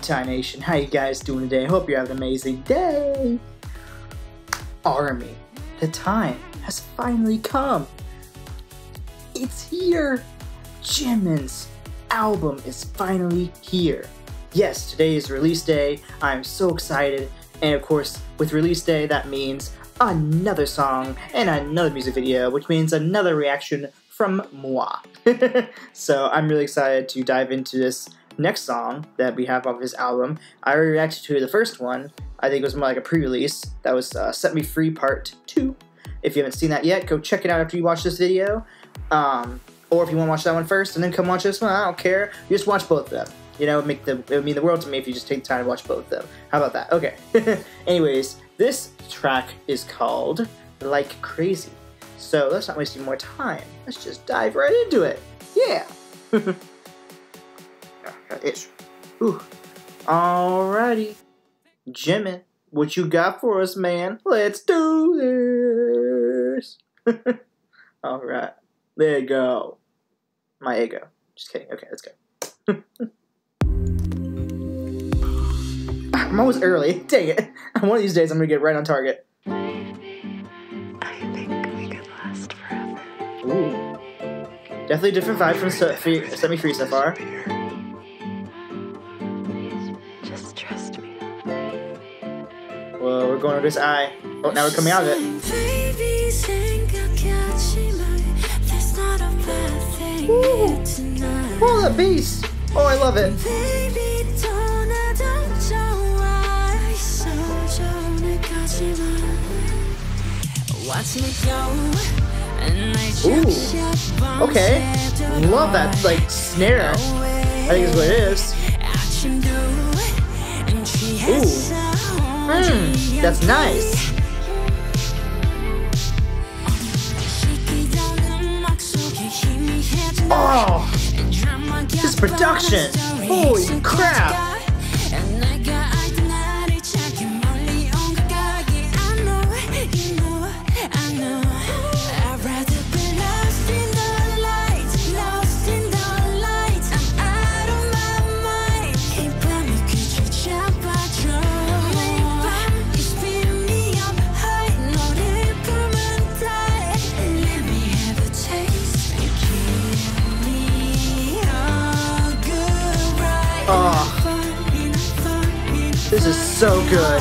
Thai Nation, how you guys doing today? I hope you're having an amazing day. Army, the time has finally come. It's here. Jimin's album is finally here. Yes, today is release day. I'm so excited. And of course, with release day, that means another song and another music video, which means another reaction from moi. So I'm really excited to dive into this next song that we have off his album. I already reacted to the first one. I think it was more like a pre-release. That was Set Me Free Part 2. If you haven't seen that yet, go check it out after you watch this video. Or if you want to watch that one first and then come watch this one, I don't care. You just watch both of them. You know, it would mean the world to me if you just take the time to watch both of them. How about that? Okay. Anyways, this track is called Like Crazy. So let's not waste any more time. Let's just dive right into it. Yeah. Itch. Ooh. Alrighty. Jimin, what you got for us, man? Let's do this. Alright. There you go. My ego. Just kidding. Okay, let's go. I'm always early. Dang it. One of these days I'm gonna get right on target. I think we could last forever. Ooh. Definitely a different vibe from Set Me Free so far. Just trust me. Whoa, we're going over this eye. Oh, now we're coming out of it. Ooh. Oh, the bass! Oh, I love it. Ooh. Okay. Love that, like, snare. I think is what it is. Ooh. That's nice. Oh! This production! Holy crap! Oh, this is so good.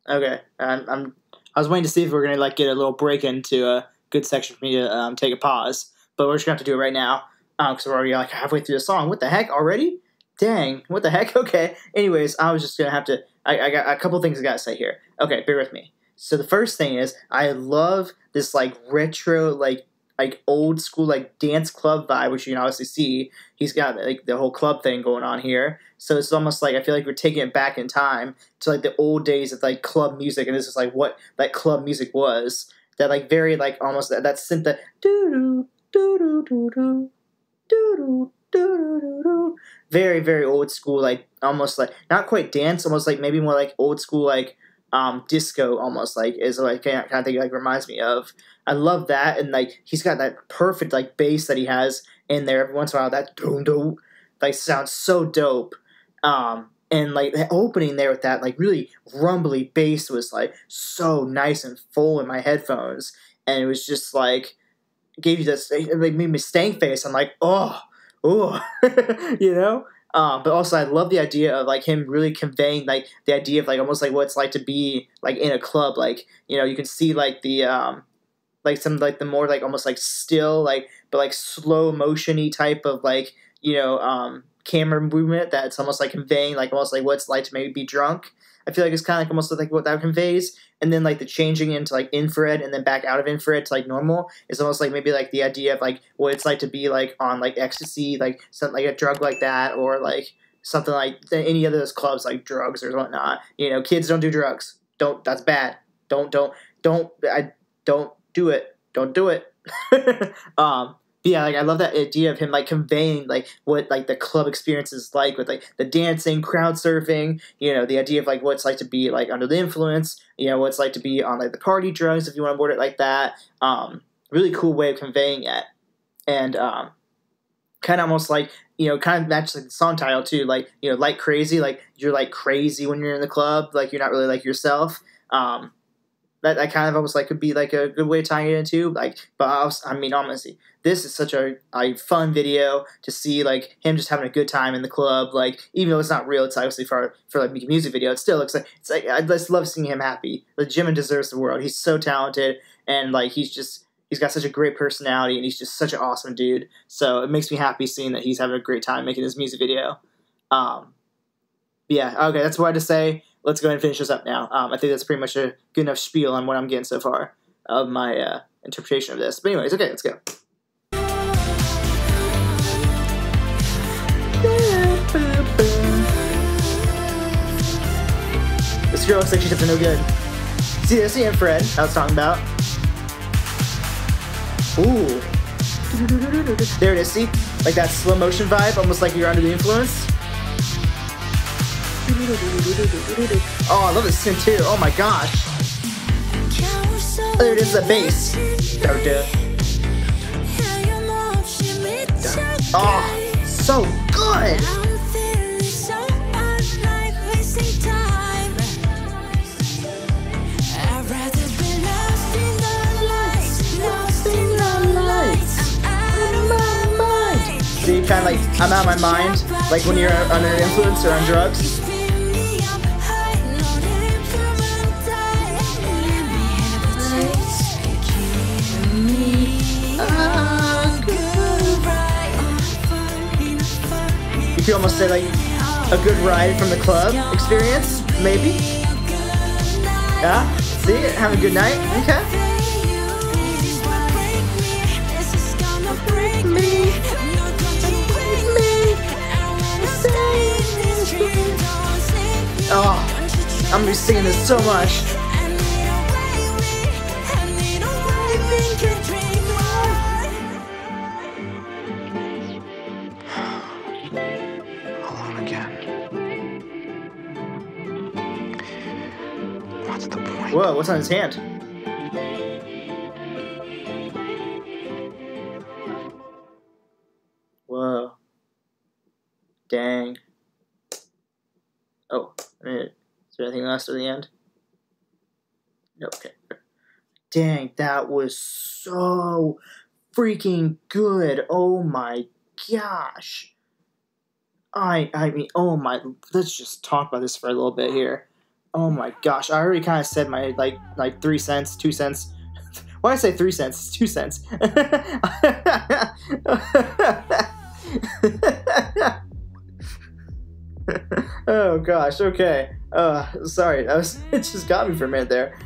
Okay, I was waiting to see if we were gonna like get a little break into a good section for me to take a pause, but we're just gonna have to do it right now because we're already like halfway through the song. What the heck already? Dang, what the heck? Okay. Anyways, I was just gonna have to. I got a couple things I gotta say here. Okay, bear with me. So the first thing is I love this like retro like old school like dance club vibe, which you can obviously see. He's got like the whole club thing going on here. So it's almost like I feel like we're taking it back in time to like the old days of like club music, and this is like what that club music was. That like very like almost that synth that doo doo doo doo doo doo doo doo doo doo. Very, very old school, like almost like not quite dance, almost like maybe more like old school like disco almost like is like kind of thing like reminds me of. I love that, and like he's got that perfect like bass that he has in there every once in a while. That doom doom like sounds so dope. And like the opening there with that like really rumbly bass was like so nice and full in my headphones, and it was just like gave you this it like made me stank face. I'm like oh you know. But also I love the idea of like him really conveying like the idea of like almost like what it's like to be like in a club. Like, you know, you can see like the like some like the more like almost like still like but like slow motion-y type of like, you know, camera movement that's almost like conveying like almost like what it's like to maybe be drunk. I feel like it's kind of like almost like what that conveys. And then like the changing into like infrared and then back out of infrared to like normal is almost like maybe like the idea of like what it's like to be like on like ecstasy, like something like a drug like that, or like something like any of those clubs like drugs or whatnot. You know, kids don't do drugs. Don't. That's bad. Don't don't do it. Don't do it. Yeah, like I love that idea of him like conveying like what like the club experience is like with like the dancing, crowd surfing, you know, the idea of like what it's like to be like under the influence, you know, what it's like to be on like the party drugs if you want to word it like that. Really cool way of conveying it. And kind of almost like, you know, kind of matches like the song title too, like, you know, like crazy, like you're like crazy when you're in the club, like you're not really like yourself. That kind of almost like could be like a good way of tying it into, like, but I mean, honestly, this is such a fun video to see, like him just having a good time in the club, like even though it's not real, it's obviously for like making a music video. It still looks like I just love seeing him happy. Like Jimin deserves the world. He's so talented, and like he's got such a great personality, and he's just such an awesome dude. So it makes me happy seeing that he's having a great time making this music video. Yeah, okay, that's what I had to say. Let's go ahead and finish this up now. I think that's pretty much a good enough spiel on what I'm getting so far of my interpretation of this. But anyways, okay, let's go. This girl looks like she's up to no good. See, that's the infrared I was talking about. Ooh. There it is, see? Like that slow motion vibe, almost like you're under the influence. Oh, I love this synth too. Oh my gosh. There it is, the bass. Oh, so good. See, kind of like, I'm out of my mind, like when you're under influence or on drugs. You could almost say like a good ride from the club experience, maybe. Yeah, see, having a good night. Okay. Oh, I'm gonna be singing this so much. Alone again. What's the point? Whoa, what's on his hand? Whoa. Dang. Oh, is there anything else at the end? No, okay. Dang, that was so freaking good. Oh my gosh. I mean, oh my, let's just talk about this for a little bit here. Oh my gosh, I already kind of said my, like 3 cents, 2 cents. Why did I say 3 cents? It's 2 cents. Oh gosh, okay. Sorry, it just got me for a minute there.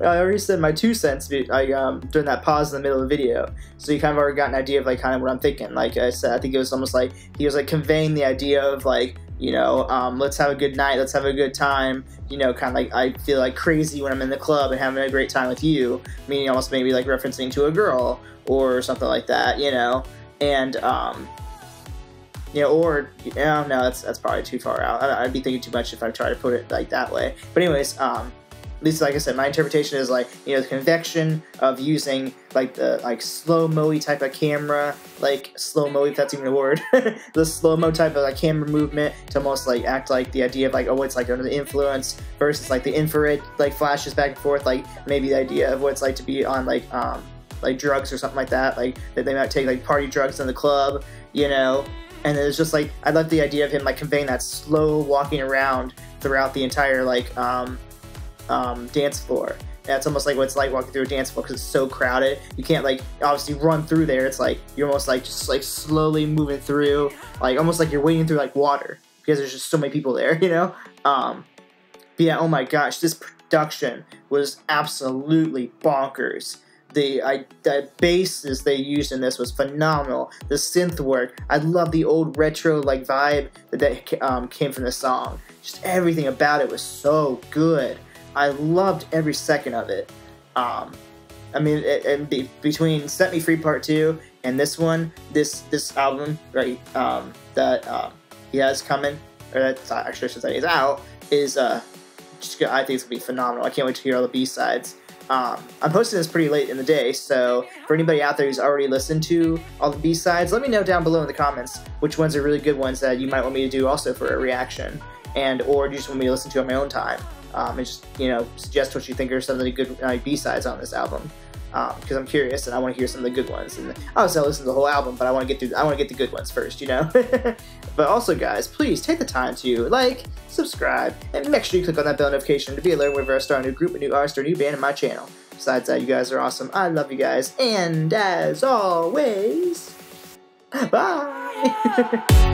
I already said my 2 cents during that pause in the middle of the video, so you kind of already got an idea of like kind of what I'm thinking. Like I said, I think it was almost like he was like conveying the idea of like, you know, let's have a good night, let's have a good time, you know, kind of like I feel like crazy when I'm in the club and having a great time with you, meaning almost maybe like referencing to a girl or something like that, you know, and you know, or no, that's probably too far out. I'd be thinking too much if I try to put it like that way. But anyways, at least like I said, my interpretation is like, you know, the convection of using like the like slow-mo-y type of camera, like slow-mo, if that's even a word, the slow-mo type of like camera movement to almost like act like the idea of like, oh, it's like under the influence versus like the infrared like flashes back and forth, like maybe the idea of what it's like to be on like drugs or something like that, like that they might take like party drugs in the club, you know. And it's just like, I love the idea of him like conveying that slow walking around throughout the entire like dance floor. And it's almost like what it's like walking through a dance floor because it's so crowded. You can't like obviously run through there. It's like you're almost like just like slowly moving through, like almost like you're wading through like water because there's just so many people there, you know. But yeah, oh my gosh, this production was absolutely bonkers. The basses they used in this was phenomenal. The synth work, I love the old retro like vibe that came from the song. Just everything about it was so good. I loved every second of it. I mean, between Set Me Free Part 2 and this one, this album, right, that he has coming, or that's actually I should say is out, is just I think it's gonna be phenomenal. I can't wait to hear all the B-sides. I'm posting this pretty late in the day, so for anybody out there who's already listened to all the B-sides, let me know down below in the comments which ones are really good ones that you might want me to do also for a reaction, and or you just want me to listen to on my own time. And just, you know, suggest what you think are some of the good B-sides on this album, because I'm curious and I want to hear some of the good ones. And obviously I'll listen to the whole album, but I want to get the good ones first, you know. But also, guys, please take the time to like, subscribe, and make sure you click on that bell notification to be alerted whenever I start a new group, a new artist, or a new band in my channel. Besides that, you guys are awesome. I love you guys, and as always, bye.